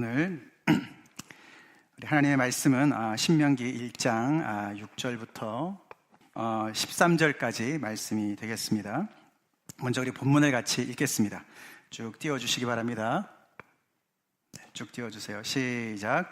오늘 우리 하나님의 말씀은 신명기 1장 6절부터 13절까지 말씀이 되겠습니다. 먼저 우리 본문을 같이 읽겠습니다. 쭉 띄워주시기 바랍니다. 쭉 띄워주세요. 시작.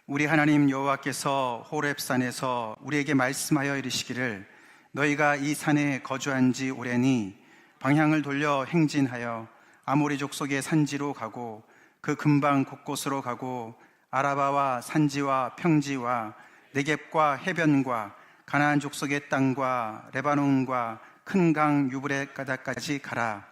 우리 하나님 여호와께서 호렙산에서 우리에게 말씀하여 이르시기를 너희가 이 산에 거주한 지 오래니 방향을 돌려 행진하여 아모리 족속의 산지로 가고 그 근방 곳곳으로 가고 아라바와 산지와 평지와 네겝과 해변과 가나안 족속의 땅과 레바논과 큰 강 유브렛 가다까지 가라.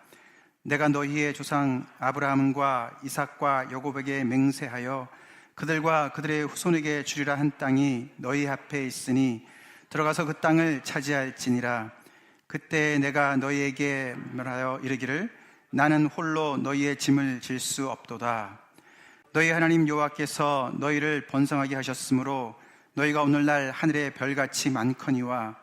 내가 너희의 조상 아브라함과 이삭과 야곱에게 맹세하여 그들과 그들의 후손에게 주리라 한 땅이 너희 앞에 있으니 들어가서 그 땅을 차지할지니라. 그때 내가 너희에게 말하여 이르기를 나는 홀로 너희의 짐을 질 수 없도다. 너희 하나님 여호와께서 너희를 번성하게 하셨으므로 너희가 오늘날 하늘의 별같이 많거니와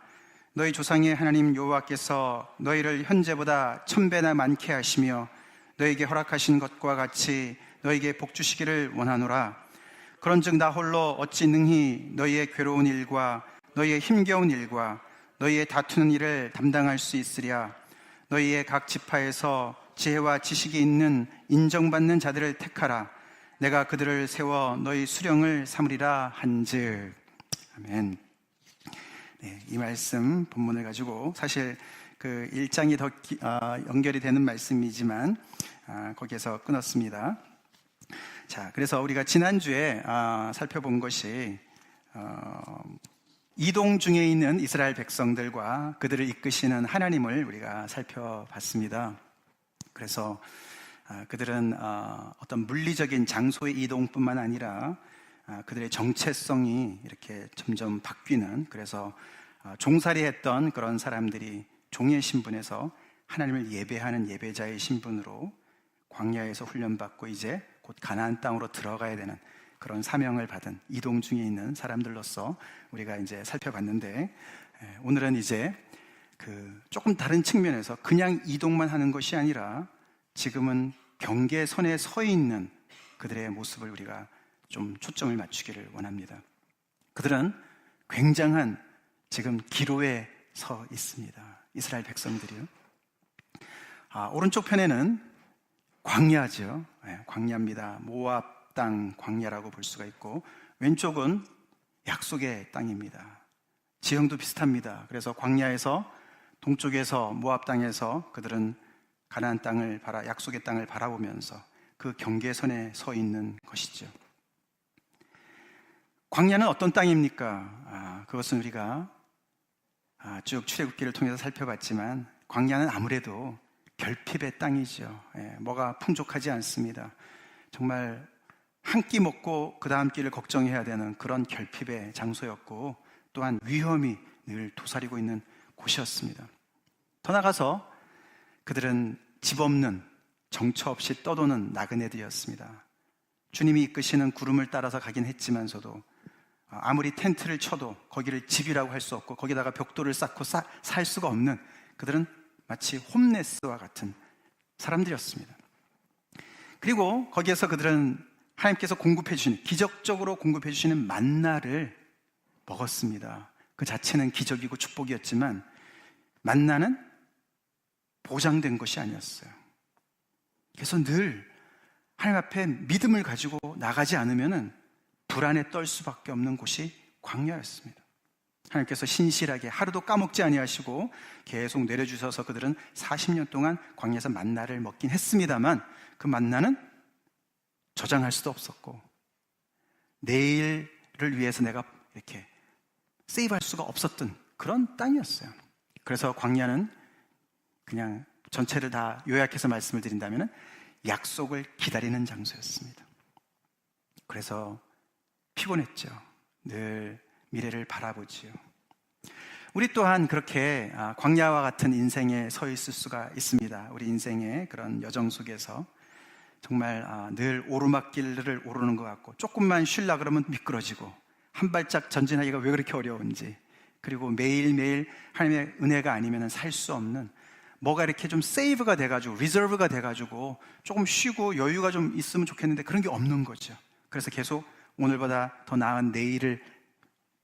너희 조상의 하나님 여호와께서 너희를 현재보다 1000배나 많게 하시며 너희에게 허락하신 것과 같이 너희에게 복 주시기를 원하노라. 그런즉 나 홀로 어찌 능히 너희의 괴로운 일과 너희의 힘겨운 일과 너희의 다투는 일을 담당할 수 있으랴. 너희의 각 지파에서 지혜와 지식이 있는 인정받는 자들을 택하라. 내가 그들을 세워 너희 수령을 삼으리라 한즉. 아멘. 네, 이 말씀 본문을 가지고 사실 그 1장이 더 연결이 되는 말씀이지만 거기에서 끊었습니다. 자, 그래서 우리가 지난주에 살펴본 것이 이동 중에 있는 이스라엘 백성들과 그들을 이끄시는 하나님을 우리가 살펴봤습니다. 그래서 그들은 어떤 물리적인 장소의 이동뿐만 아니라 그들의 정체성이 이렇게 점점 바뀌는, 그래서 종살이했던 그런 사람들이 종의 신분에서 하나님을 예배하는 예배자의 신분으로 광야에서 훈련받고 이제 곧 가나안 땅으로 들어가야 되는 그런 사명을 받은 이동 중에 있는 사람들로서 우리가 이제 살펴봤는데, 오늘은 이제 조금 다른 측면에서 그냥 이동만 하는 것이 아니라 지금은 경계선에 서 있는 그들의 모습을 우리가 좀 초점을 맞추기를 원합니다. 그들은 굉장한 지금 기로에 서 있습니다. 이스라엘 백성들이요. 오른쪽 편에는 광야죠. 광야입니다. 모압 땅 광야라고 볼 수가 있고, 왼쪽은 약속의 땅입니다. 지형도 비슷합니다. 그래서 광야에서 동쪽에서 모압 땅에서 그들은 가나안 땅을 약속의 땅을 바라보면서 그 경계선에 서 있는 것이죠. 광야는 어떤 땅입니까? 그것은 우리가 쭉 출애굽기를 통해서 살펴봤지만 광야는 아무래도 결핍의 땅이죠. 뭐가 풍족하지 않습니다. 정말 한 끼 먹고 그 다음 끼를 걱정해야 되는 그런 결핍의 장소였고, 또한 위험이 늘 도사리고 있는 곳이었습니다. 더 나아가서 그들은 집 없는, 정처 없이 떠도는 나그네들이었습니다. 주님이 이끄시는 구름을 따라서 가긴 했지만서도 아무리 텐트를 쳐도 거기를 집이라고 할 수 없고 거기다가 벽돌을 쌓고 살 수가 없는, 그들은 마치 홈레스와 같은 사람들이었습니다. 그리고 거기에서 그들은 하나님께서 기적적으로 공급해 주시는 만나를 먹었습니다. 그 자체는 기적이고 축복이었지만 만나는 보장된 것이 아니었어요. 그래서 늘 하나님 앞에 믿음을 가지고 나가지 않으면 불안에 떨 수밖에 없는 곳이 광야였습니다. 하나님께서 신실하게 하루도 까먹지 아니하시고 계속 내려주셔서 그들은 40년 동안 광야에서 만나를 먹긴 했습니다만, 그 만나는 저장할 수도 없었고 내일을 위해서 내가 이렇게 세이브할 수가 없었던 그런 땅이었어요. 그래서 광야는 그냥 전체를 다 요약해서 말씀을 드린다면 약속을 기다리는 장소였습니다. 그래서 피곤했죠. 늘 미래를 바라보지요. 우리 또한 그렇게 광야와 같은 인생에 서 있을 수가 있습니다. 우리 인생의 그런 여정 속에서 정말 늘 오르막길을 오르는 것 같고, 조금만 쉬려고 그러면 미끄러지고, 한 발짝 전진하기가 왜 그렇게 어려운지, 그리고 매일매일 하나님의 은혜가 아니면 살 수 없는 뭐가 이렇게 좀 세이브가 돼가지고 리저브가 돼가지고 조금 쉬고 여유가 좀 있으면 좋겠는데 그런 게 없는 거죠. 그래서 계속 오늘보다 더 나은 내일을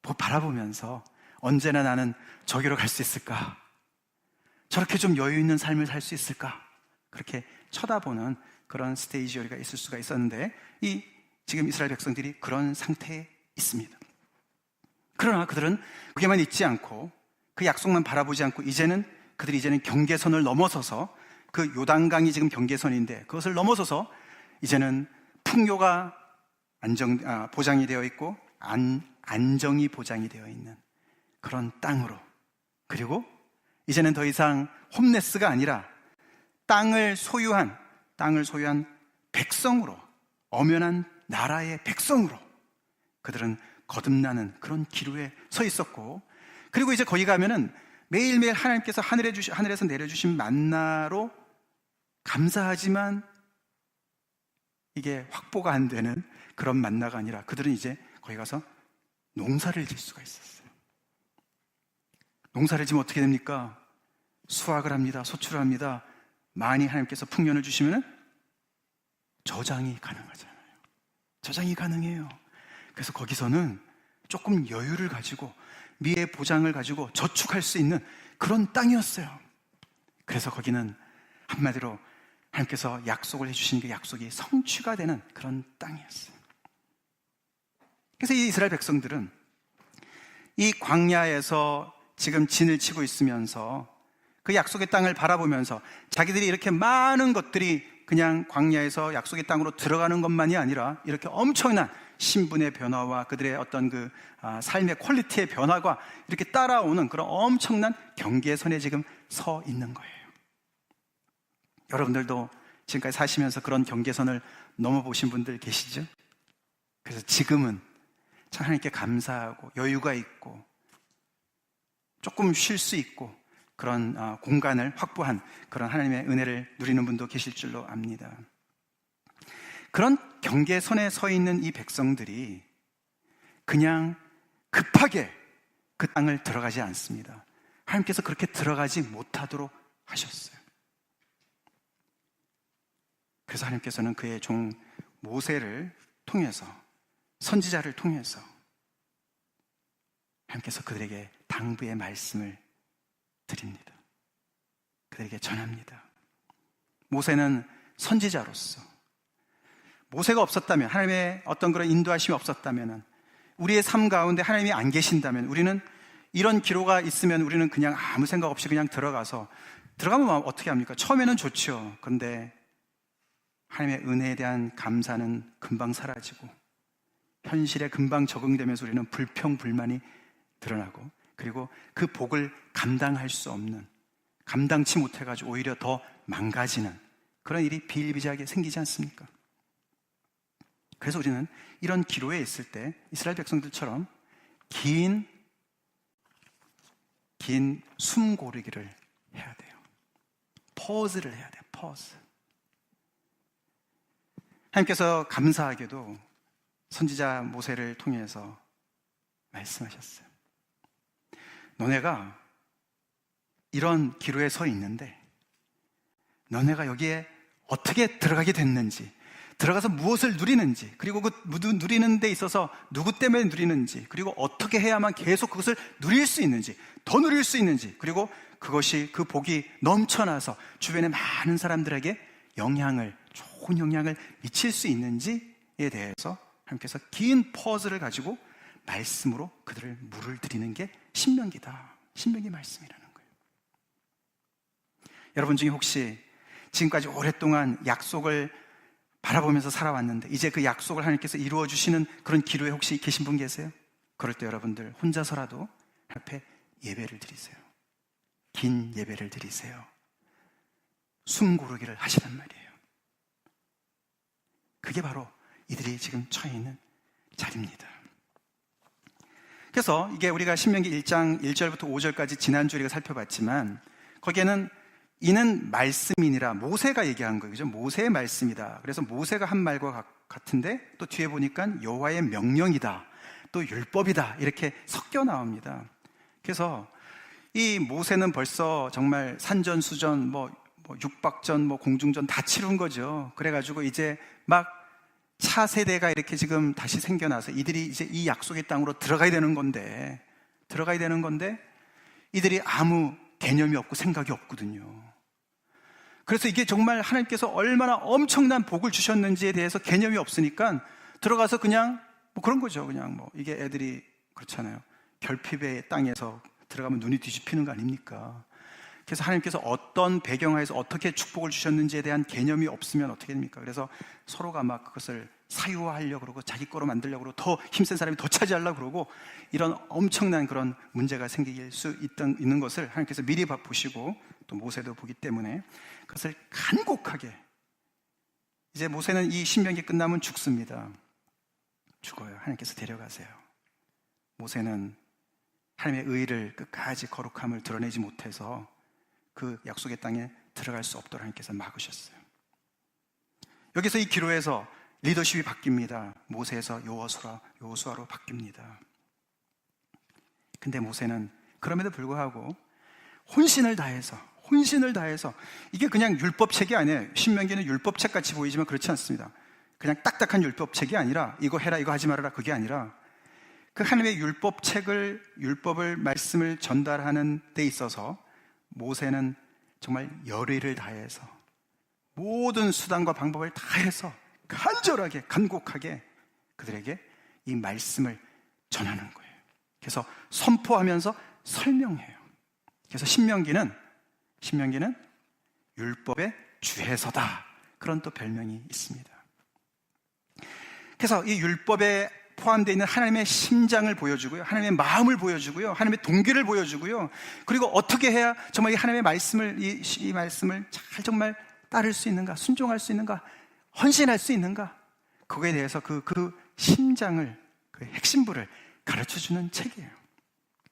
바라보면서 언제나 나는 저기로 갈 수 있을까? 저렇게 좀 여유 있는 삶을 살 수 있을까? 그렇게 쳐다보는 그런 스테이지에 우리가 있을 수가 있었는데 지금 이스라엘 백성들이 그런 상태에 있습니다. 그러나 그들은 그게만 있지 않고 그 약속만 바라보지 않고 그들이 이제는 경계선을 넘어서서 그 요단강이 지금 경계선인데 그것을 넘어서서 이제는 풍요가 보장이 되어 있고 안정이 보장이 되어 있는 그런 땅으로, 그리고 이제는 더 이상 홈레스가 아니라 땅을 소유한 백성으로, 엄연한 나라의 백성으로 그들은 거듭나는 그런 기로에 서 있었고, 그리고 이제 거기 가면은 매일매일 하나님께서 하늘에서 내려주신 만나로 감사하지만 이게 확보가 안 되는 그런 만나가 아니라 그들은 이제 거기 가서 농사를 질 수가 있었어요. 농사를 지면 어떻게 됩니까? 수확을 합니다. 소출을 합니다. 많이 하나님께서 풍년을 주시면 저장이 가능하잖아요. 저장이 가능해요. 그래서 거기서는 조금 여유를 가지고 미래의 보장을 가지고 저축할 수 있는 그런 땅이었어요. 그래서 거기는 한마디로 하나님께서 약속을 해주신 그 약속이 성취가 되는 그런 땅이었어요. 그래서 이 이스라엘 백성들은 이 광야에서 지금 진을 치고 있으면서 그 약속의 땅을 바라보면서 자기들이 이렇게 많은 것들이 그냥 광야에서 약속의 땅으로 들어가는 것만이 아니라 이렇게 엄청난 신분의 변화와 그들의 어떤 삶의 퀄리티의 변화가 이렇게 따라오는 그런 엄청난 경계선에 지금 서 있는 거예요. 여러분들도 지금까지 사시면서 그런 경계선을 넘어보신 분들 계시죠? 그래서 지금은 참 하나님께 감사하고 여유가 있고 조금 쉴 수 있고 그런 공간을 확보한 그런 하나님의 은혜를 누리는 분도 계실 줄로 압니다. 그런 경계선에 서 있는 이 백성들이 그냥 급하게 그 땅을 들어가지 않습니다. 하나님께서 그렇게 들어가지 못하도록 하셨어요. 그래서 하나님께서는 그의 종 모세를 통해서, 선지자를 통해서 하나님께서 그들에게 당부의 말씀을 드립니다. 그들에게 전합니다. 모세는 선지자로서, 모세가 없었다면, 하나님의 어떤 그런 인도하심이 없었다면, 우리의 삶 가운데 하나님이 안 계신다면, 우리는 이런 기로가 있으면 우리는 그냥 아무 생각 없이 그냥 들어가면 어떻게 합니까? 처음에는 좋죠. 그런데 하나님의 은혜에 대한 감사는 금방 사라지고 현실에 금방 적응되면서 우리는 불평불만이 드러나고, 그리고 그 복을 감당할 수 없는, 감당치 못해가지고 오히려 더 망가지는 그런 일이 비일비재하게 생기지 않습니까? 그래서 우리는 이런 기로에 있을 때 이스라엘 백성들처럼 긴 숨 고르기를 해야 돼요. 퍼즈를 해야 돼요. 퍼즈. 하나님께서 감사하게도 선지자 모세를 통해서 말씀하셨어요. 너네가 이런 기로에 서 있는데 너네가 여기에 어떻게 들어가게 됐는지, 들어가서 무엇을 누리는지, 그리고 그 누리는 데 있어서 누구 때문에 누리는지, 그리고 어떻게 해야만 계속 그것을 누릴 수 있는지, 더 누릴 수 있는지, 그리고 그것이, 그 복이 넘쳐나서 주변의 많은 사람들에게 좋은 영향을 미칠 수 있는지에 대해서 하나님께서 긴 퍼즐을 가지고 말씀으로 그들을 물을 드리는 게 신명기다. 신명기 말씀이라는 거예요. 여러분 중에 혹시 지금까지 오랫동안 약속을 바라보면서 살아왔는데 이제 그 약속을 하나님께서 이루어 주시는 그런 기로에 혹시 계신 분 계세요? 그럴 때 여러분들 혼자서라도 앞에 예배를 드리세요. 긴 예배를 드리세요. 숨 고르기를 하시란 말이에요. 그게 바로 이들이 지금 처해 있는 자리입니다. 그래서 이게 우리가 신명기 1장 1절부터 5절까지 지난주 우리가 살펴봤지만 거기에는 이는 말씀이니라, 모세가 얘기한 거예요. 그죠? 모세의 말씀이다. 그래서 모세가 한 말과 같은데 또 뒤에 보니까 여호와의 명령이다, 또 율법이다, 이렇게 섞여 나옵니다. 그래서 이 모세는 벌써 정말 산전수전, 육박전, 공중전 다 치룬 거죠. 그래가지고 이제 막 차세대가 이렇게 지금 다시 생겨나서 이들이 이제 이 약속의 땅으로 들어가야 되는 건데 이들이 아무 개념이 없고 생각이 없거든요. 그래서 이게 정말 하나님께서 얼마나 엄청난 복을 주셨는지에 대해서 개념이 없으니까 들어가서 그냥 그런 거죠. 그냥 이게 애들이 그렇잖아요. 결핍의 땅에서 들어가면 눈이 뒤집히는 거 아닙니까? 그래서 하나님께서 어떤 배경하에서 어떻게 축복을 주셨는지에 대한 개념이 없으면 어떻게 됩니까? 그래서 서로가 막 그것을 사유화하려고 그러고 자기 거로 만들려고 그러고 더 힘센 사람이 더 차지하려고 그러고 이런 엄청난 그런 문제가 생길 수 있는 것을 하나님께서 미리 보시고 또 모세도 보기 때문에 그것을 간곡하게, 이제 모세는 이 신명기 끝나면 죽습니다. 죽어요. 하나님께서 데려가세요. 모세는 하나님의 의를 끝까지 거룩함을 드러내지 못해서 그 약속의 땅에 들어갈 수 없도록 하나님께서 막으셨어요. 여기서 이 기로에서 리더십이 바뀝니다. 모세에서 여호수아로 바뀝니다. 근데 모세는 그럼에도 불구하고 혼신을 다해서 이게 그냥 율법책이 아니에요. 신명기는 율법책 같이 보이지만 그렇지 않습니다. 그냥 딱딱한 율법책이 아니라 이거 해라 이거 하지 말아라 그게 아니라 그 하나님의 율법을 말씀을 전달하는 데 있어서 모세는 정말 열의를 다해서 모든 수단과 방법을 다해서 간절하게 간곡하게 그들에게 이 말씀을 전하는 거예요. 그래서 선포하면서 설명해요. 그래서 신명기는 율법의 주해서다, 그런 또 별명이 있습니다. 그래서 이 율법에 포함되어 있는 하나님의 심장을 보여주고요, 하나님의 마음을 보여주고요, 하나님의 동기를 보여주고요, 그리고 어떻게 해야 정말 이 하나님의 말씀을 이 말씀을 잘 정말 따를 수 있는가, 순종할 수 있는가, 헌신할 수 있는가, 그거에 대해서 그 심장을, 그 핵심부를 가르쳐주는 책이에요.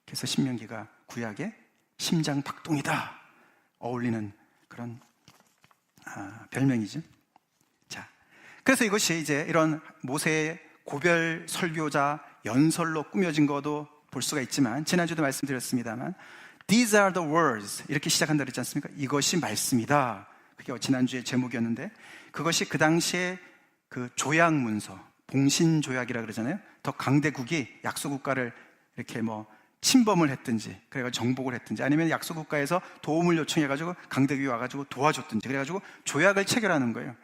그래서 신명기가 구약의 심장 박동이다 어울리는 그런 별명이죠. 자, 그래서 이것이 이제 이런 모세의 고별 설교자 연설로 꾸며진 것도 볼 수가 있지만, 지난주도 말씀드렸습니다만 These are the words 이렇게 시작한다 그랬지 않습니까? 이것이 말씀이다. 그게 지난주의 제목이었는데, 그것이 그 당시에 그 조약문서, 봉신조약이라 그러잖아요. 더 강대국이 약소국가를 이렇게 침범을 했든지, 그래가지고 정복을 했든지, 아니면 약소국가에서 도움을 요청해가지고 강대국이 와가지고 도와줬든지, 그래가지고 조약을 체결하는 거예요.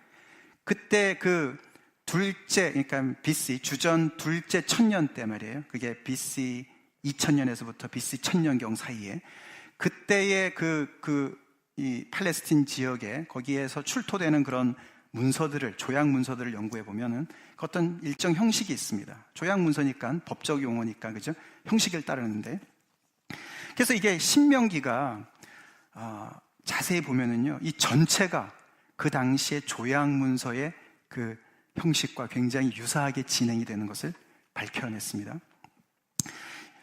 그때 그 둘째, 그러니까 BC 주전 둘째 천년 때 말이에요. 그게 BC 2000년에서부터 BC 1000년경 사이에, 그때의 이 팔레스틴 지역에 거기에서 출토되는 그런 문서들을, 조약 문서들을 연구해 보면은 어떤 일정 형식이 있습니다. 조약 문서니까 법적 용어니까, 그죠? 형식을 따르는데, 그래서 이게 신명기가 자세히 보면은요, 이 전체가 그 당시의 조약 문서의 그 형식과 굉장히 유사하게 진행이 되는 것을 밝혀냈습니다.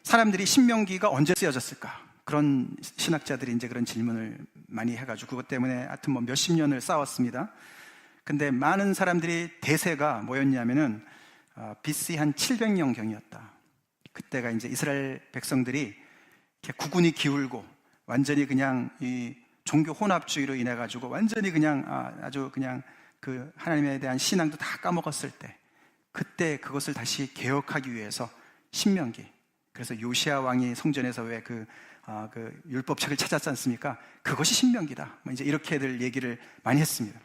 사람들이 신명기가 언제 쓰여졌을까? 그런 신학자들이 이제 그런 질문을 많이 해가지고 그것 때문에 하여튼 몇십 년을 싸웠습니다. 근데 많은 사람들이 대세가 뭐였냐면은 BC 한 700년경이었다. 그때가 이제 이스라엘 백성들이 이렇게 국군이 기울고 완전히 그냥 이 종교 혼합주의로 인해 가지고 완전히 그냥 아주 그냥 그 하나님에 대한 신앙도 다 까먹었을 때, 그때 그것을 다시 개혁하기 위해서 신명기, 그래서 요시야 왕이 성전에서 왜 그 율법책을 찾았지 않습니까? 그것이 신명기다. 이제 이렇게들 얘기를 많이 했습니다.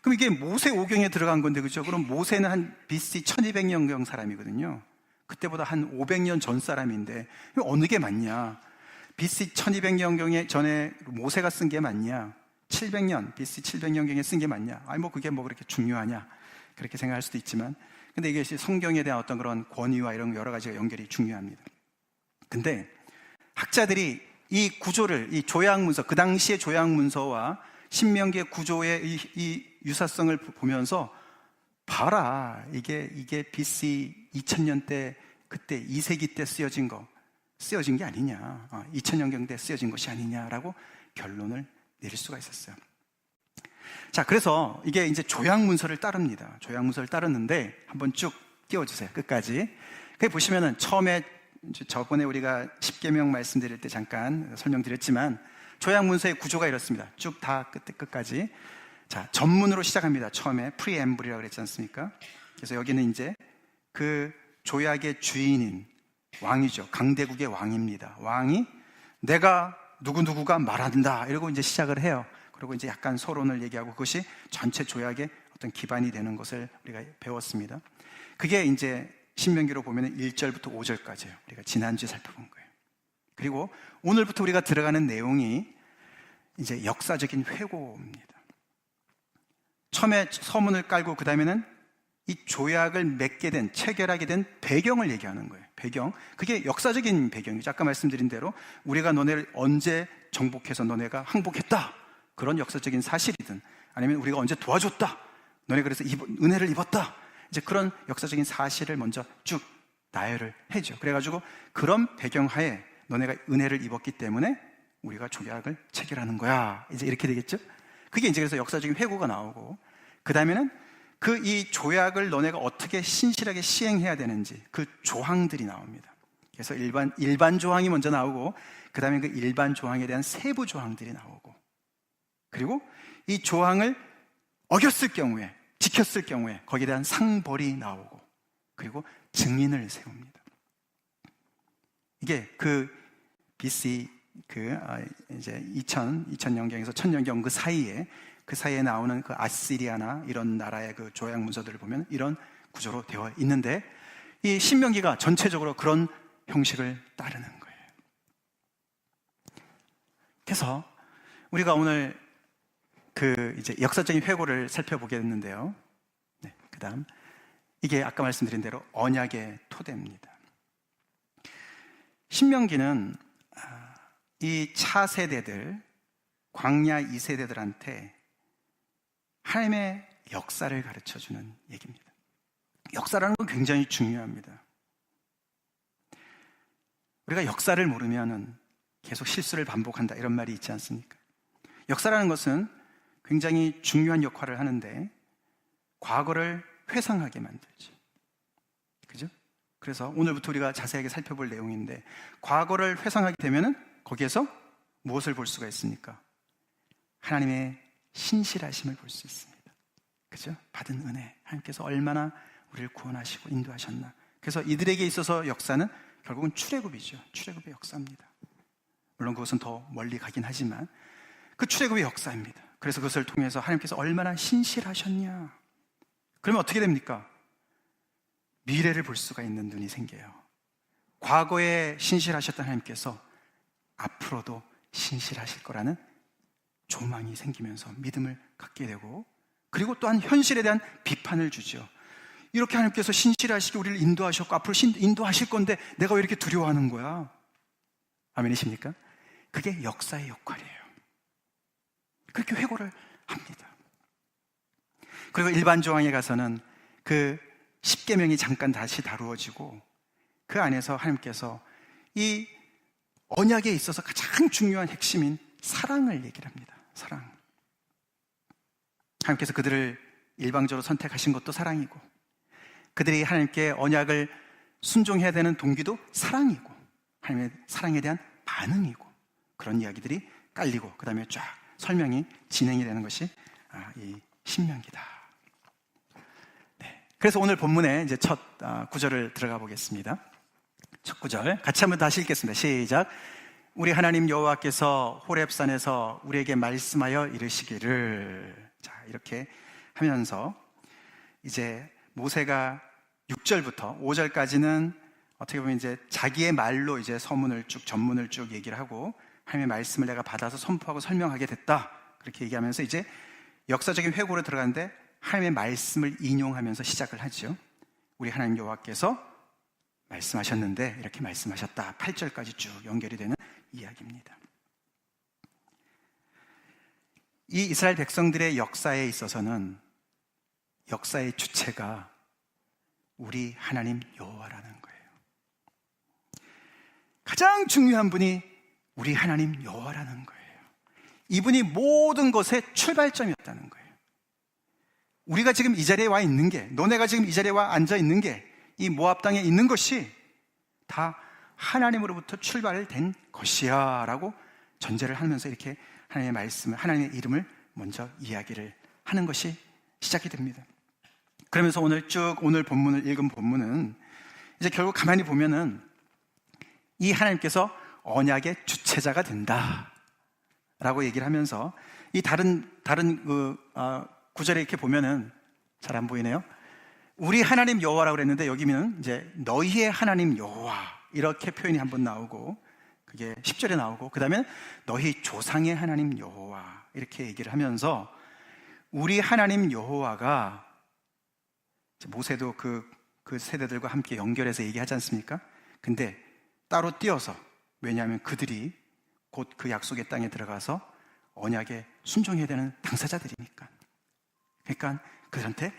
그럼 이게 모세 오경에 들어간 건데, 그죠? 그럼 모세는 한 BC 1200년경 사람이거든요. 그때보다 한 500년 전 사람인데 어느 게 맞냐? BC 1200년경에 전에 모세가 쓴 게 맞냐? 700년, BC 700년경에 쓴 게 맞냐? 그게 그렇게 중요하냐? 그렇게 생각할 수도 있지만, 근데 이게 성경에 대한 어떤 그런 권위와 이런 여러 가지가 연결이 중요합니다. 근데 학자들이 이 구조를, 이 조약문서, 그 당시의 조약문서와 신명기의 구조의 이 유사성을 보면서, 봐라, 이게 BC 2000년 때, 그때 2세기 때 쓰여진 게 아니냐, 2000년경 때 쓰여진 것이 아니냐라고 결론을 내릴 수가 있었어요. 자, 그래서 이게 이제 조약문서를 따릅니다. 조약문서를 따르는데 한번 쭉 띄워주세요. 끝까지. 거기 보시면은 처음에 저번에 우리가 십계명 말씀드릴 때 잠깐 설명드렸지만 조약 문서의 구조가 이렇습니다. 쭉 다 끝까지. 자, 전문으로 시작합니다. 처음에 프리엠블이라고 그랬지 않습니까? 그래서 여기는 이제 그 조약의 주인인 왕이죠. 강대국의 왕입니다. 왕이 내가 누구누구가 말한다 이러고 이제 시작을 해요. 그리고 이제 약간 서론을 얘기하고 그것이 전체 조약의 어떤 기반이 되는 것을 우리가 배웠습니다. 그게 이제 신명기로 보면 1절부터 5절까지예요. 우리가 지난주에 살펴본 거예요. 그리고 오늘부터 우리가 들어가는 내용이 이제 역사적인 회고입니다. 처음에 서문을 깔고 그 다음에는 이 조약을 맺게 된, 체결하게 된 배경을 얘기하는 거예요. 배경. 그게 역사적인 배경이죠. 아까 말씀드린 대로 우리가 너네를 언제 정복해서 너네가 항복했다. 그런 역사적인 사실이든 아니면 우리가 언제 도와줬다. 너네 그래서 은혜를 입었다. 이제 그런 역사적인 사실을 먼저 쭉 나열을 해줘. 그래가지고 그런 배경하에 너네가 은혜를 입었기 때문에 우리가 조약을 체결하는 거야. 이제 이렇게 되겠죠? 그게 이제 그래서 역사적인 회고가 나오고 그 다음에는 그 이 조약을 너네가 어떻게 신실하게 시행해야 되는지 그 조항들이 나옵니다. 그래서 일반 조항이 먼저 나오고 그 다음에 그 일반 조항에 대한 세부 조항들이 나오고 그리고 이 조항을 어겼을 경우에 지켰을 경우에 거기에 대한 상벌이 나오고 그리고 증인을 세웁니다. 이게 그 BC 이제 2000년경에서 1000년경 그 사이에 나오는 그 아시리아나 이런 나라의 그 조약 문서들을 보면 이런 구조로 되어 있는데 이 신명기가 전체적으로 그런 형식을 따르는 거예요. 그래서 우리가 오늘 그 이제 역사적인 회고를 살펴보겠는데요. 네, 그다음 이게 아까 말씀드린 대로 언약의 토대입니다. 신명기는 이 차세대들, 광야 2세대들한테 하나님의 역사를 가르쳐주는 얘기입니다. 역사라는 건 굉장히 중요합니다. 우리가 역사를 모르면 계속 실수를 반복한다 이런 말이 있지 않습니까? 역사라는 것은 굉장히 중요한 역할을 하는데 과거를 회상하게 만들죠. 그죠? 그래서 오늘부터 우리가 자세하게 살펴볼 내용인데 과거를 회상하게 되면 거기에서 무엇을 볼 수가 있습니까? 하나님의 신실하심을 볼 수 있습니다. 그죠? 받은 은혜, 하나님께서 얼마나 우리를 구원하시고 인도하셨나. 그래서 이들에게 있어서 역사는 결국은 출애굽이죠. 출애굽의 역사입니다. 물론 그것은 더 멀리 가긴 하지만 그 출애굽의 역사입니다. 그래서 그것을 통해서 하나님께서 얼마나 신실하셨냐. 그러면 어떻게 됩니까? 미래를 볼 수가 있는 눈이 생겨요. 과거에 신실하셨던 하나님께서 앞으로도 신실하실 거라는 조망이 생기면서 믿음을 갖게 되고 그리고 또한 현실에 대한 비판을 주죠. 이렇게 하나님께서 신실하시게 우리를 인도하셨고 앞으로 인도하실 건데 내가 왜 이렇게 두려워하는 거야? 아멘이십니까? 그게 역사의 역할이에요. 그렇게 회고를 합니다. 그리고 일반 조항에 가서는 그 십계명이 잠깐 다시 다루어지고 그 안에서 하나님께서 이 언약에 있어서 가장 중요한 핵심인 사랑을 얘기를 합니다. 사랑. 하나님께서 그들을 일방적으로 선택하신 것도 사랑이고 그들이 하나님께 언약을 순종해야 되는 동기도 사랑이고 하나님의 사랑에 대한 반응이고 그런 이야기들이 깔리고 그 다음에 쫙 설명이 진행이 되는 것이 이 신명기다. 네. 그래서 오늘 본문에 이제 첫 구절을 들어가 보겠습니다. 첫 구절 같이 한번 다시 읽겠습니다. 시작. 우리 하나님 여호와께서 호렙산에서 우리에게 말씀하여 이르시기를. 자, 이렇게 하면서 이제 모세가 6절부터 5절까지는 어떻게 보면 이제 자기의 말로 이제 서문을 쭉 전문을 쭉 얘기를 하고 하나님의 말씀을 내가 받아서 선포하고 설명하게 됐다. 그렇게 얘기하면서 이제 역사적인 회고로 들어가는데 하나님의 말씀을 인용하면서 시작을 하죠. 우리 하나님 여호와께서 말씀하셨는데 이렇게 말씀하셨다. 8절까지 쭉 연결이 되는 이야기입니다. 이 이스라엘 백성들의 역사에 있어서는 역사의 주체가 우리 하나님 여호와라는 거예요. 가장 중요한 분이 우리 하나님 여호와라는 거예요. 이분이 모든 것의 출발점이었다는 거예요. 우리가 지금 이 자리에 와 있는 게, 너네가 지금 이 자리에 와 앉아 있는 게, 이 모압 땅에 있는 것이 다 하나님으로부터 출발된 것이야 라고 전제를 하면서 이렇게 하나님의 말씀을, 하나님의 이름을 먼저 이야기를 하는 것이 시작이 됩니다. 그러면서 오늘 본문을 읽은 본문은 이제 결국 가만히 보면은 이 하나님께서 언약의 주체자가 된다 라고 얘기를 하면서 이 다른 구절에 이렇게 보면은 잘 안 보이네요. 우리 하나님 여호와라고 그랬는데 여기는 이제 너희의 하나님 여호와 이렇게 표현이 한번 나오고 그게 10절에 나오고 그 다음에 너희 조상의 하나님 여호와 이렇게 얘기를 하면서 우리 하나님 여호와가 모세도 그 세대들과 함께 연결해서 얘기하지 않습니까? 근데 따로 띄어서, 왜냐하면 그들이 곧 그 약속의 땅에 들어가서 언약에 순종해야 되는 당사자들이니까. 그러니까 그들한테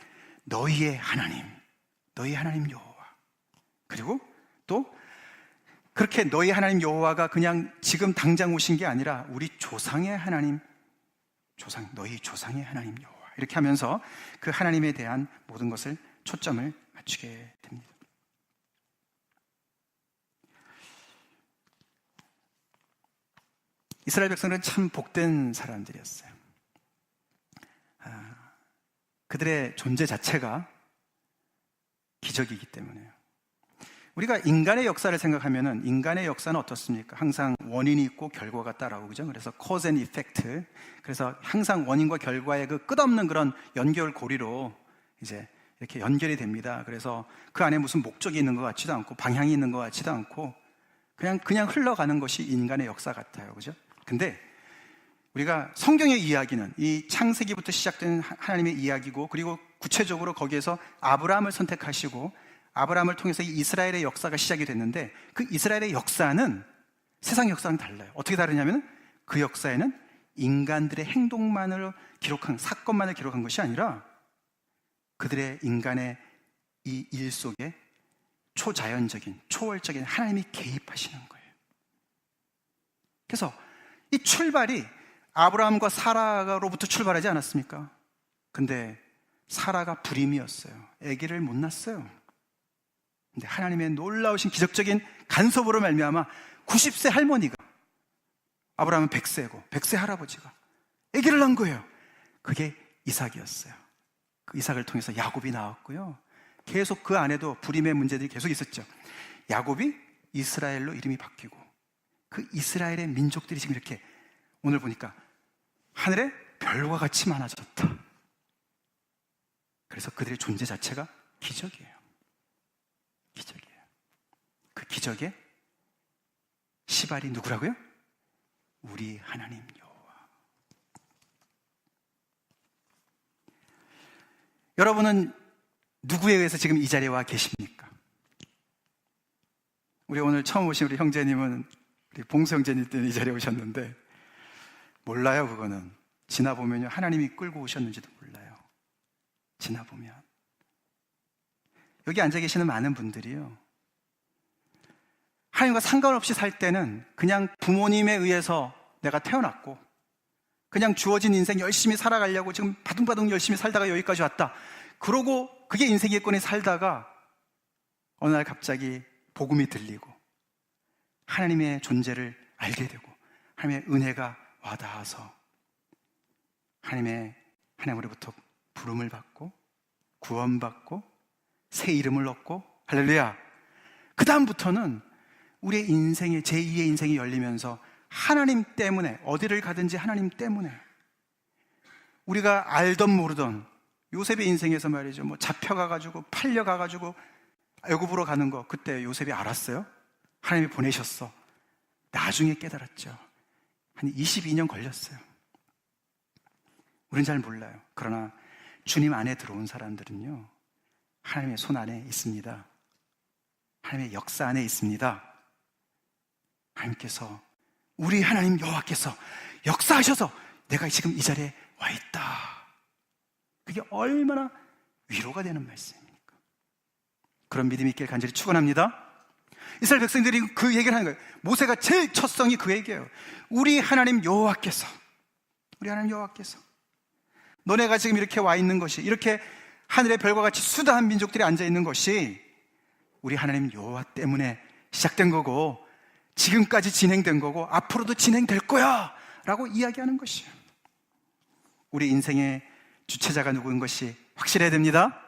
너희의 하나님 여호와, 그리고 또 그렇게 너희 하나님 여호와가 그냥 지금 당장 오신 게 아니라 우리 조상의 하나님, 너희 조상의 하나님 여호와 이렇게 하면서 그 하나님에 대한 모든 것을 초점을 맞추게 됩니다. 이스라엘 백성들은 참 복된 사람들이었어요. 그들의 존재 자체가 기적이기 때문에요. 우리가 인간의 역사를 생각하면은 인간의 역사는 어떻습니까? 항상 원인이 있고 결과가 따라오고, 그죠? 그래서 cause and effect. 그래서 항상 원인과 결과의 그 끝없는 그런 연결고리로 이제 이렇게 연결이 됩니다. 그래서 그 안에 무슨 목적이 있는 것 같지도 않고 방향이 있는 것 같지도 않고 그냥 흘러가는 것이 인간의 역사 같아요. 그죠? 근데 우리가 성경의 이야기는 이 창세기부터 시작된 하나님의 이야기고, 그리고 구체적으로 거기에서 아브라함을 선택하시고 아브라함을 통해서 이스라엘의 역사가 시작이 됐는데, 그 이스라엘의 역사는 세상 역사랑 달라요. 어떻게 다르냐면 그 역사에는 인간들의 행동만을 기록한, 사건만을 기록한 것이 아니라 그들의 인간의 이 일 속에 초자연적인, 초월적인 하나님이 개입하시는 거예요. 그래서 이 출발이 아브라함과 사라로부터 출발하지 않았습니까? 근데 사라가 불임이었어요. 아기를 못 낳았어요. 근데 하나님의 놀라우신 기적적인 간섭으로 말미암아 90세 할머니가, 아브라함은 100세고 100세 할아버지가 아기를 낳은 거예요. 그게 이삭이었어요. 그 이삭을 통해서 야곱이 나왔고요. 계속 그 안에도 불임의 문제들이 계속 있었죠. 야곱이 이스라엘로 이름이 바뀌고, 그 이스라엘의 민족들이 지금 이렇게 오늘 보니까 하늘에 별과 같이 많아졌다. 그래서 그들의 존재 자체가 기적이에요. 기적이에요. 그 기적의 시발이 누구라고요? 우리 하나님 여호와. 여러분은 누구에 의해서 지금 이 자리에 와 계십니까? 우리 오늘 처음 오신 우리 형제님은, 우리 봉수 형제님 때문에 이 자리에 오셨는데 몰라요. 그거는 지나보면요, 하나님이 끌고 오셨는지도 몰라요. 지나보면 여기 앉아 계시는 많은 분들이요, 하나님과 상관없이 살 때는 그냥 부모님에 의해서 내가 태어났고 그냥 주어진 인생 열심히 살아가려고 지금 바둥바둥 열심히 살다가 여기까지 왔다, 그러고 그게 인생이겠거니 살다가 어느 날 갑자기 복음이 들리고 하나님의 존재를 알게 되고 하나님의 은혜가 와닿아서 하나님으로부터 부름을 받고 구원받고 새 이름을 얻고, 할렐루야. 그 다음부터는 우리의 인생의 제2의 인생이 열리면서 하나님 때문에 어디를 가든지 하나님 때문에, 우리가 알던 모르던 요셉의 인생에서 말이죠, 뭐 잡혀가가지고 팔려가가지고 애굽으로 가는 거, 그때 요셉이 알았어요? 하나님이 보내셨어. 나중에 깨달았죠. 한 22년 걸렸어요. 우린 잘 몰라요. 그러나 주님 안에 들어온 사람들은요, 하나님의 손 안에 있습니다. 하나님의 역사 안에 있습니다. 하나님께서, 우리 하나님 여호와께서 역사하셔서 내가 지금 이 자리에 와 있다. 그게 얼마나 위로가 되는 말씀입니까? 그런 믿음이 있길 간절히 축원합니다. 이스라엘 백성들이 그 얘기를 하는 거예요. 모세가 제일 첫성이 그 얘기예요. 우리 하나님 여호와께서, 우리 하나님 여호와께서, 너네가 지금 이렇게 와 있는 것이, 이렇게 하늘의 별과 같이 수다한 민족들이 앉아 있는 것이 우리 하나님 여호와 때문에 시작된 거고 지금까지 진행된 거고 앞으로도 진행될 거야 라고 이야기하는 것이에요. 우리 인생의 주체자가 누구인 것이 확실해야 됩니다.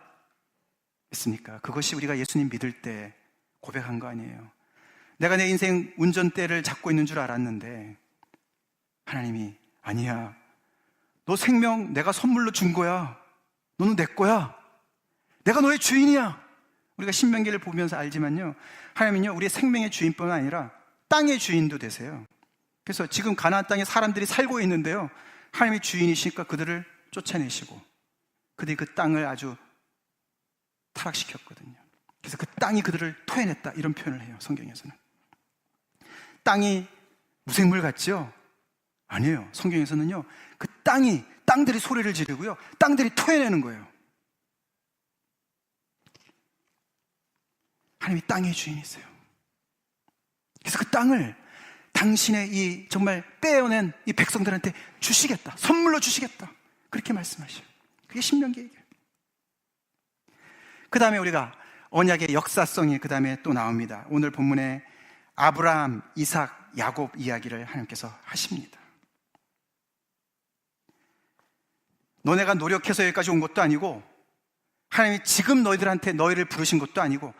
믿습니까? 그것이 우리가 예수님 믿을 때 고백한 거 아니에요. 내가 내 인생 운전대를 잡고 있는 줄 알았는데 하나님이 아니야, 너 생명 내가 선물로 준 거야. 너는 내 거야. 내가 너의 주인이야. 우리가 신명기를 보면서 알지만요, 하나님은요 우리의 생명의 주인뿐만 아니라 땅의 주인도 되세요. 그래서 지금 가나안 땅에 사람들이 살고 있는데요, 하나님이 주인이시니까 그들을 쫓아내시고 그들이 그 땅을 아주 타락시켰거든요. 그래서 그 땅이 그들을 토해냈다, 이런 표현을 해요, 성경에서는. 땅이 무생물 같죠? 아니에요. 성경에서는요, 그 땅들이 소리를 지르고요, 땅들이 토해내는 거예요. 하나님이 땅의 주인이세요. 그래서 그 땅을 당신의 이 정말 빼어낸 이 백성들한테 주시겠다, 선물로 주시겠다, 그렇게 말씀하셔요. 그게 신명기 얘기예요. 그 다음에 우리가 언약의 역사성이 그 다음에 또 나옵니다. 오늘 본문에 아브라함, 이삭, 야곱 이야기를 하나님께서 하십니다. 너네가 노력해서 여기까지 온 것도 아니고 하나님이 지금 너희들한테 너희를 부르신 것도 아니고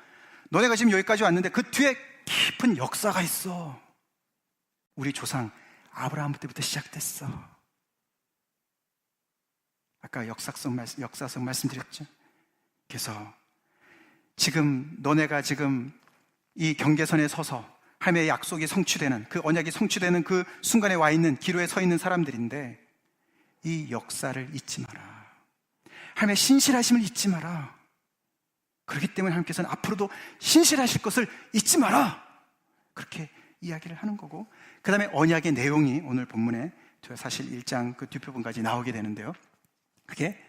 너네가 지금 여기까지 왔는데 그 뒤에 깊은 역사가 있어. 우리 조상 아브라함 때부터 시작됐어. 아까 역사성 말씀드렸죠. 그래서 지금 너네가 지금 이 경계선에 서서 하나님의 약속이 성취되는, 그 언약이 성취되는 그 순간에 와 있는, 기로에 서 있는 사람들인데 이 역사를 잊지 마라. 하나님의 신실하심을 잊지 마라. 그렇기 때문에 하나님께서는 앞으로도 신실하실 것을 잊지 마라, 그렇게 이야기를 하는 거고, 그 다음에 언약의 내용이 오늘 본문에 사실 1장 그 뒷부분까지 나오게 되는데요, 그게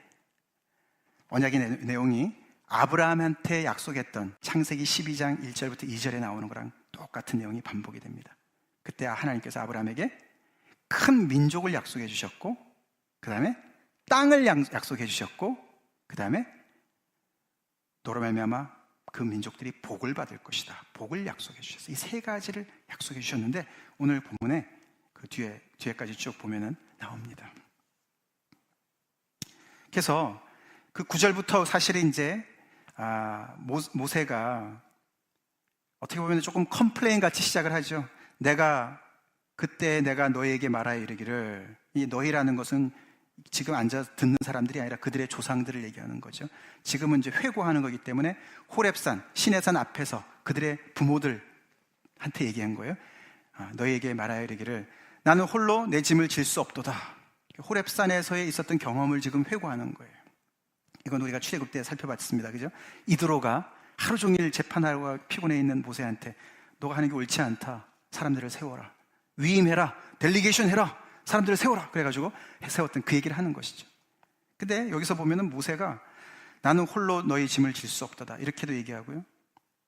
언약의 내용이 아브라함한테 약속했던 창세기 12장 1절부터 2절에 나오는 거랑 똑같은 내용이 반복이 됩니다. 그때 하나님께서 아브라함에게 큰 민족을 약속해 주셨고, 그 다음에 땅을 약속해 주셨고, 그 다음에 너로 말미암아 그 민족들이 복을 받을 것이다, 복을 약속해 주셨어요. 이 세 가지를 약속해 주셨는데 오늘 본문에 그 뒤에까지 쭉 보면은 나옵니다. 그래서 그 9절부터 사실은 이제 모세가 어떻게 보면 조금 컴플레인 같이 시작을 하죠. 그때 내가 너희에게 말하여 이르기를, 이 너희라는 것은 지금 앉아 듣는 사람들이 아니라 그들의 조상들을 얘기하는 거죠. 지금은 이제 회고하는 거기 때문에 호렙산, 시내산 앞에서 그들의 부모들한테 얘기한 거예요. 너희에게 말하여 이르기를 나는 홀로 내 짐을 질 수 없도다. 호렙산에서의 있었던 경험을 지금 회고하는 거예요. 이건 우리가 출애굽 때 살펴봤습니다. 그죠? 이드로가 하루 종일 재판하고 피곤해 있는 모세한테 너가 하는 게 옳지 않다, 사람들을 세워라, 위임해라, 델리게이션 해라, 사람들을 세워라, 그래가지고 세웠던 그 얘기를 하는 것이죠. 근데 여기서 보면은 모세가 나는 홀로 너희 짐을 질 수 없다다, 이렇게도 얘기하고요.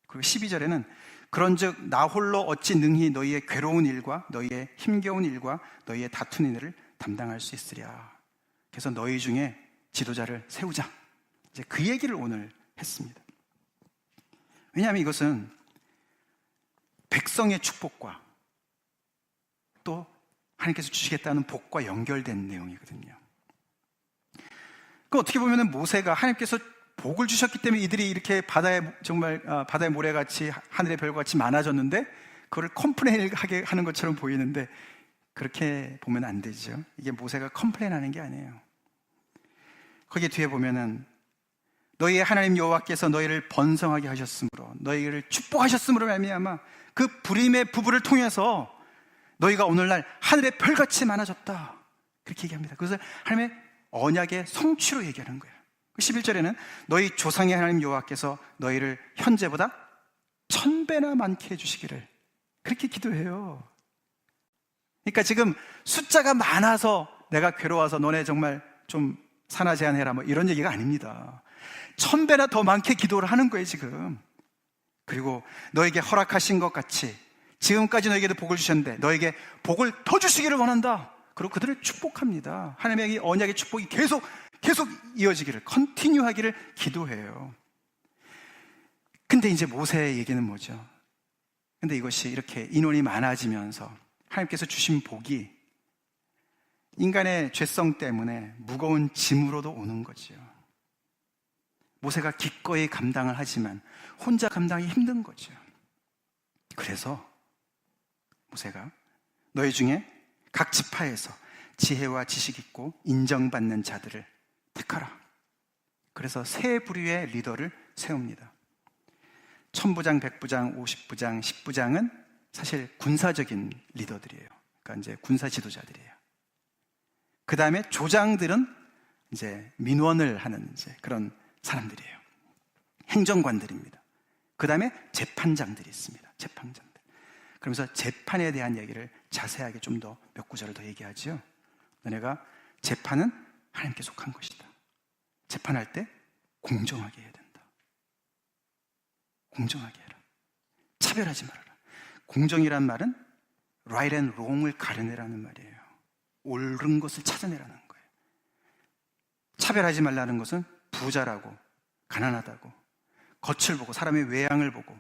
그리고 12절에는 그런즉 나 홀로 어찌 능히 너희의 괴로운 일과 너희의 힘겨운 일과 너희의 다투는 일을 담당할 수 있으랴. 그래서 너희 중에 지도자를 세우자, 이제 그 얘기를 오늘 했습니다. 왜냐하면 이것은 백성의 축복과 또 하나님께서 주시겠다는 복과 연결된 내용이거든요. 그 어떻게 보면 모세가 하나님께서 복을 주셨기 때문에 이들이 이렇게 바다의 모래같이 하늘의 별같이 많아졌는데 그걸 컴플레인하게 하는 것처럼 보이는데 그렇게 보면 안 되죠. 이게 모세가 컴플레인하는 게 아니에요. 거기 뒤에 보면은 너희의 하나님 여호와께서 너희를 번성하게 하셨으므로, 너희를 축복하셨으므로 말미암아 그 불임의 부부를 통해서 너희가 오늘날 하늘의 별같이 많아졌다, 그렇게 얘기합니다. 그래서 하나님의 언약의 성취로 얘기하는 거예요. 11절에는 너희 조상의 하나님 여호와께서 너희를 현재보다 1000배나 많게 해주시기를, 그렇게 기도해요. 그러니까 지금 숫자가 많아서 내가 괴로워서 너네 정말 좀 산하 제한해라, 뭐 이런 얘기가 아닙니다. 1000배나 더 많게 기도를 하는 거예요 지금. 그리고 너에게 허락하신 것 같이 지금까지 너에게도 복을 주셨는데 너에게 복을 더 주시기를 원한다. 그리고 그들을 축복합니다. 하나님의 언약의 축복이 계속 이어지기를, 컨티뉴 하기를 기도해요. 근데 이제 모세의 얘기는 뭐죠? 근데 이것이 이렇게 인원이 많아지면서 하나님께서 주신 복이 인간의 죄성 때문에 무거운 짐으로도 오는 거지요. 모세가 기꺼이 감당을 하지만 혼자 감당이 힘든 거죠. 그래서 모세가 너희 중에 각 지파에서 지혜와 지식 있고 인정받는 자들을 택하라. 그래서 세 부류의 리더를 세웁니다. 천부장, 백부장, 50부장, 10부장은 사실 군사적인 리더들이에요. 그러니까 이제 군사 지도자들이에요. 그 다음에 조장들은 이제 민원을 하는 이제 그런 사람들이에요. 행정관들입니다. 그 다음에 재판장들이 있습니다. 재판장들. 그러면서 재판에 대한 얘기를 자세하게 좀 더 몇 구절을 더 얘기하죠. 너네가 재판은 하나님께 속한 것이다. 재판할 때 공정하게 해야 된다. 공정하게 해라. 차별하지 말아라. 공정이란 말은 right and wrong을 가려내라는 말이에요. 옳은 것을 찾아내라는 거예요. 차별하지 말라는 것은 부자라고, 가난하다고, 겉을 보고, 사람의 외양을 보고,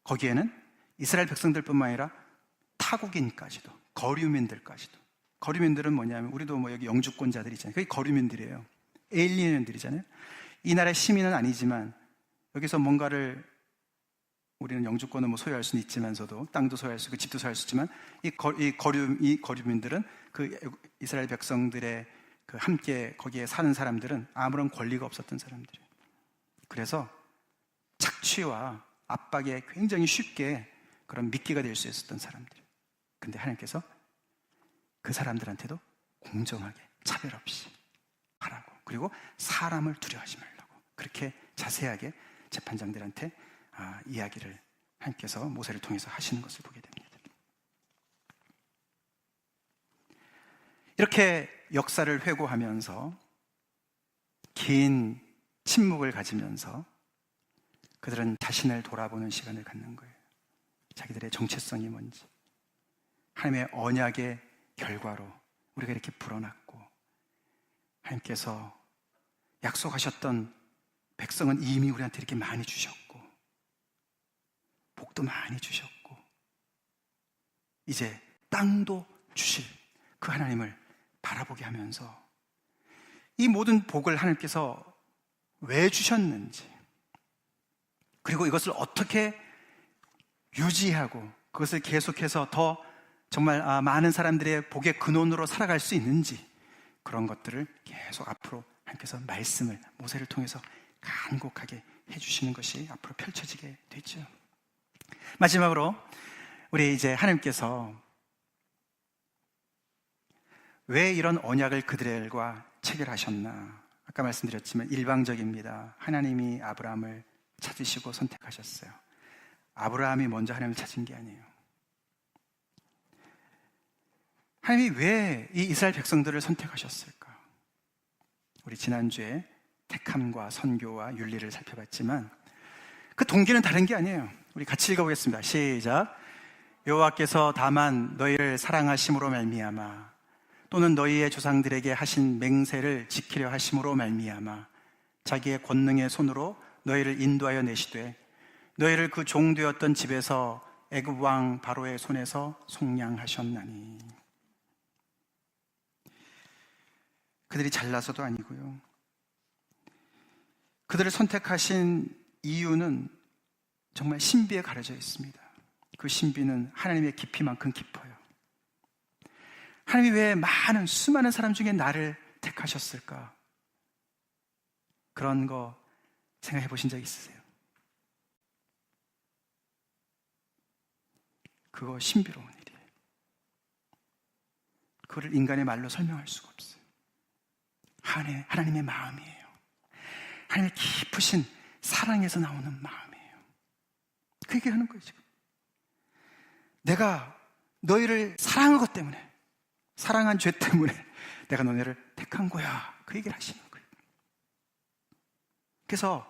거기에는 이스라엘 백성들뿐만 아니라 타국인까지도, 거류민들까지도. 거류민들은 뭐냐면 우리도 뭐 여기 영주권자들 있잖아요. 그게 거류민들이에요. 에일리언들이잖아요. 이 나라의 시민은 아니지만 여기서 뭔가를, 우리는 영주권을 뭐 소유할 수는 있지만서도 땅도 소유할 수 있고 집도 소유할 수 있지만 이 거류민들은 그 이스라엘 백성들의 그 함께 거기에 사는 사람들은 아무런 권리가 없었던 사람들이에요. 그래서 착취와 압박에 굉장히 쉽게 그런 미끼가 될 수 있었던 사람들이에요. 근데 하나님께서 그 사람들한테도 공정하게 차별 없이 하라고, 그리고 사람을 두려워하지 말라고 그렇게 자세하게 재판장들한테 이야기를 하나님께서 모세를 통해서 하시는 것을 보게 됩니다. 이렇게 역사를 회고하면서 긴 침묵을 가지면서 그들은 자신을 돌아보는 시간을 갖는 거예요. 자기들의 정체성이 뭔지, 하나님의 언약의 결과로 우리가 이렇게 불어났고, 하나님께서 약속하셨던 백성은 이미 우리한테 이렇게 많이 주셨고, 복도 많이 주셨고, 이제 땅도 주실 그 하나님을 바라보게 하면서 이 모든 복을 하나님께서 왜 주셨는지, 그리고 이것을 어떻게 유지하고 그것을 계속해서 더 정말 많은 사람들의 복의 근원으로 살아갈 수 있는지, 그런 것들을 계속 앞으로 하나님께서 말씀을 모세를 통해서 간곡하게 해주시는 것이 앞으로 펼쳐지게 되죠. 마지막으로 우리 이제 하나님께서 왜 이런 언약을 그들과 체결하셨나? 아까 말씀드렸지만 일방적입니다. 하나님이 아브라함을 찾으시고 선택하셨어요. 아브라함이 먼저 하나님을 찾은 게 아니에요. 하나님이 왜 이 이스라엘 백성들을 선택하셨을까? 우리 지난주에 택함과 선교와 윤리를 살펴봤지만 그 동기는 다른 게 아니에요. 우리 같이 읽어보겠습니다. 시작. 여호와께서 다만 너희를 사랑하심으로 말미암아, 또는 너희의 조상들에게 하신 맹세를 지키려 하심으로 말미암아 자기의 권능의 손으로 너희를 인도하여 내시되 너희를 그 종되었던 집에서 애굽 왕 바로의 손에서 속량하셨나니. 그들이 잘나서도 아니고요. 그들을 선택하신 이유는 정말 신비에 가려져 있습니다. 그 신비는 하나님의 깊이만큼 깊어요. 하나님이 왜 많은 수많은 사람 중에 나를 택하셨을까? 그런 거 생각해 보신 적 있으세요? 그거 신비로운 일이에요. 그거를 인간의 말로 설명할 수가 없어요. 하나님의 마음이에요. 하나님의 깊으신 사랑에서 나오는 마음이에요. 그 얘기하는 거예요, 지금. 내가 너희를 사랑한 것 때문에, 사랑한 죄 때문에 내가 너네를 택한 거야. 그 얘기를 하시는 거예요. 그래서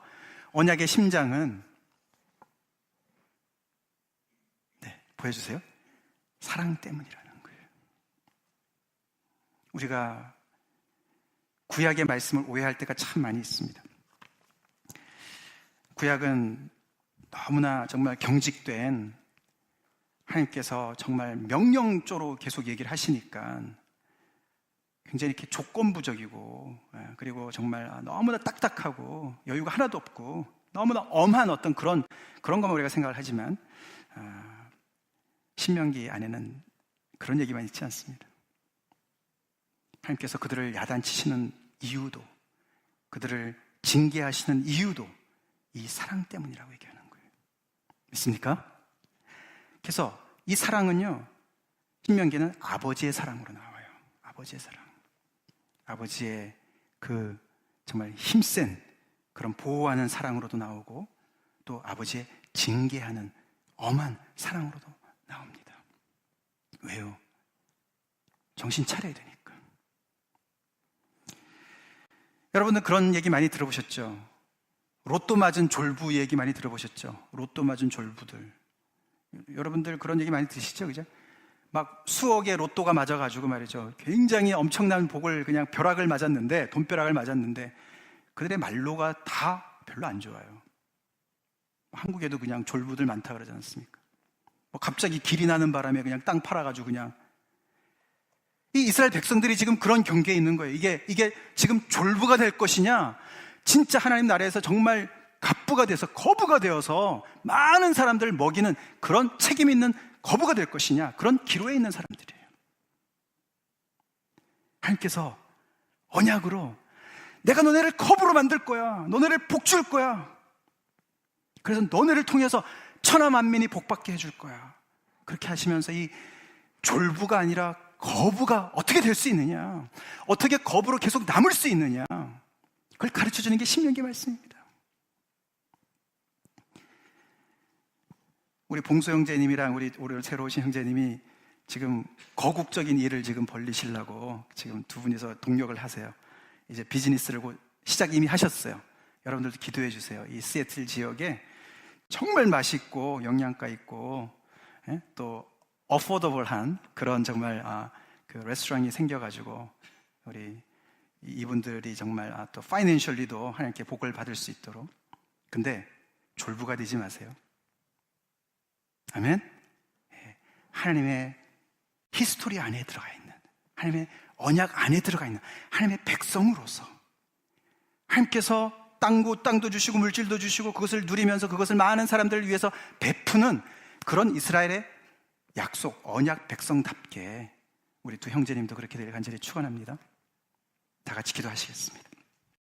언약의 심장은, 보여주세요. 사랑 때문이라는 거예요. 우리가 구약의 말씀을 오해할 때가 참 많이 있습니다. 구약은 너무나 정말 경직된 하나님께서 정말 명령조로 계속 얘기를 하시니까 굉장히 이렇게 조건부적이고, 그리고 정말 너무나 딱딱하고 여유가 하나도 없고 너무나 엄한 어떤 그런 것만 우리가 생각을 하지만, 신명기 안에는 그런 얘기만 있지 않습니다. 하나님께서 그들을 야단치시는 이유도, 그들을 징계하시는 이유도 이 사랑 때문이라고 얘기하는 거예요. 믿습니까? 그래서 이 사랑은요, 신명기는 아버지의 사랑으로 나와요. 아버지의 사랑. 아버지의 그 정말 힘센 그런 보호하는 사랑으로도 나오고, 또 아버지의 징계하는 엄한 사랑으로도 나옵니다. 왜요? 정신 차려야 되니까. 여러분들 그런 얘기 많이 들어보셨죠? 로또 맞은 졸부 얘기 많이 들어보셨죠? 로또 맞은 졸부들. 여러분들 그런 얘기 많이 드시죠? 그죠? 막 수억의 로또가 맞아가지고 말이죠, 굉장히 엄청난 복을, 그냥 벼락을 맞았는데, 돈벼락을 맞았는데 그들의 말로가 다 별로 안 좋아요. 한국에도 그냥 졸부들 많다 그러지 않습니까? 뭐 갑자기 길이 나는 바람에 그냥 땅 팔아가지고 그냥. 이 이스라엘 백성들이 지금 그런 경계에 있는 거예요. 이게 지금 졸부가 될 것이냐, 진짜 하나님 나라에서 정말 갑부가 돼서, 거부가 되어서 많은 사람들을 먹이는 그런 책임 있는 거부가 될 것이냐, 그런 기로에 있는 사람들이에요. 하나님께서 언약으로 내가 너네를 거부로 만들 거야, 너네를 복 줄 거야, 그래서 너네를 통해서 천하 만민이 복받게 해줄 거야, 그렇게 하시면서 이 졸부가 아니라 거부가 어떻게 될 수 있느냐, 어떻게 거부로 계속 남을 수 있느냐, 그걸 가르쳐주는 게 신명기 말씀입니다. 우리 봉수 형제님이랑 우리 새로 오신 형제님이 지금 거국적인 일을 지금 벌리시려고 지금 두 분이서 동력을 하세요. 이제 비즈니스를 시작 이미 하셨어요. 여러분들도 기도해 주세요. 이 시애틀 지역에 정말 맛있고 영양가 있고, 또 어포더블한 그런 정말 그 레스토랑이 생겨가지고 우리 이분들이 정말 또 파이낸셜리도 하나님께 복을 받을 수 있도록. 근데 졸부가 되지 마세요. 아멘. 하나님의 히스토리 안에 들어가 있는, 하나님의 언약 안에 들어가 있는 하나님의 백성으로서 하나님께서 땅도 주시고 물질도 주시고 그것을 누리면서 그것을 많은 사람들을 위해서 베푸는 그런 이스라엘의 약속, 언약 백성답게 우리 두 형제님도 그렇게 되길 간절히 축원합니다. 다 같이 기도하시겠습니다.